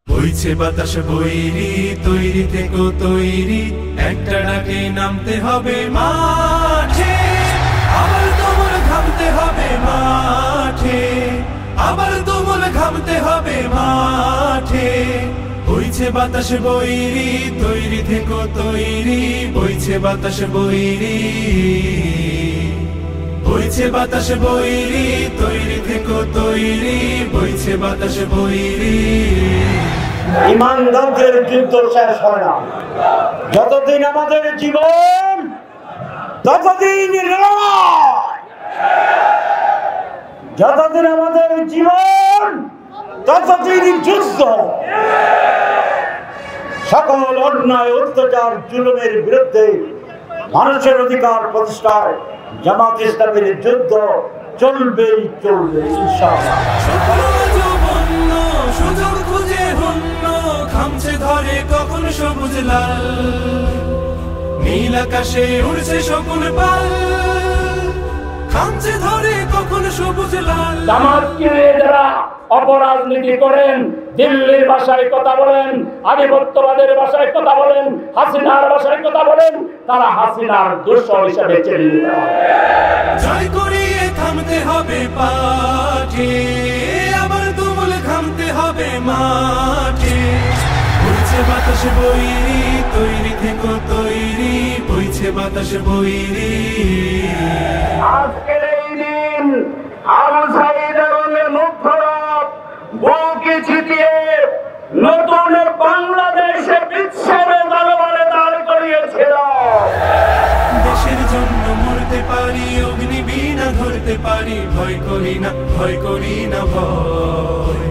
বইছে বাতাস বৈরি, তৈরি থেকো তৈরি, একটা ডাকে নামতে হবে মাঠে। আবার তোমার ঘামতে হবে মাঠে, আবার তোমার ঘামতে হবে মাঠে। বইছে বাতাস বৈরি, তৈরি থেকো তৈরি, বইছে বাতাস বৈরি, বইছে বাতাস বৈরি, তৈরি থেকো তৈরি, বইছে বাতাস বৈরি। ইমানদারদের যুদ্ধ শেষ হয় না। যতদিন আমাদের জীবন ততদিন লড়াই, যতদিন আমাদের জীবন ততদিন যুদ্ধ। সকল অন্যায় অত্যাচার জুলুমের বিরুদ্ধে মানুষের অধিকার প্রতিষ্ঠায় জামাত ইসলামের যুদ্ধ চলবেই চলবে ইনশাআল্লাহ। সুযোগ খুঁজে হন্য খামছে ধরে কখন সবুজ লাল, নীল আকাশে উড়ছে শকুন পাল, খামছে ধরে কখন সবুজ লাল। জামাতকে যারা অপরাজনীতি করেন, দিল্লির ভাষায় কথা বলেন, আধিপত্যবাদের ভাষায় কথা বলেন, হাসিনার ভাষায় কথা বলেন, তারা হাসিনার দুশ্মন হিসেবে চিহ্নিত। জয় করিয়ে থামতে হবে পাঠে, আবার তুমুল ঘামতে হবে মাঠে। বইছে বাতাস বৈরি, তৈরি থেকো তৈরি, বইছে বাতাস বৈরি। আজকের এই দিন আবু সাঈদ এবং মুফাররত বুকে ছিটিয়ে নতুন বাংলাদেশে বিশ্বের দরবারে দাঁড় করিয়েছিল। দেশের জন্য মরতে পারি, অগ্নি বীণা ধরতে পারি, ভয় করি না, ভয় করি না ভয়।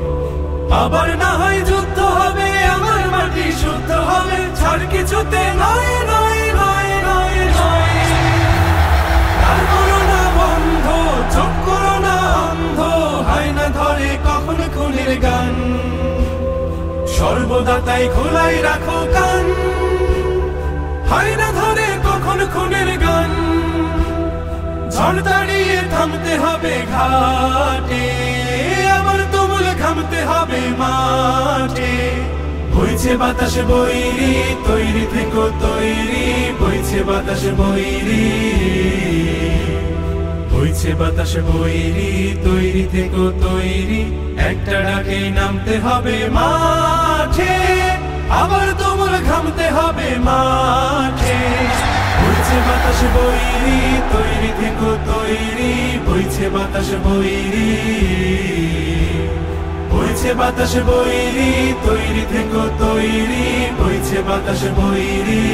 আবার না হয় যুদ্ধ হবে, আমার মাটি শুদ্ধ হবে, ছাড় কিছুতে নয় নয় নয় নয় নয়। আর করো না বন্ধ, চোখ করো না অন্ধ, হয় না ধরে কখন খুনের গান, সর্বদা তাই খোলাই রাখো কান। হয় না ধরে কখন খুনের গান, ঝড় দাঁড়িয়ে থামতে হবে ঘাটে, আবার তুমুল ঘামতে হবে মাঠে। বইছে বাতাস বৈরি, তৈরি থেকো তৈরি, বইছে বাতাস বৈরি, বইছে বাতাস বৈরি, তৈরি থেকো তৈরি, একটা ডাকে নামতে হবে মাঠে, আবার তুমুল ঘামতে হবে মাঠে। বইছে বাতাস বৈরি, তৈরি থেকো তৈরি, বইছে বাতাস বৈরি, বইছে বাতাস বৈরি, তৈরি থেকো তৈরি, বইছে বাতাস বৈরি।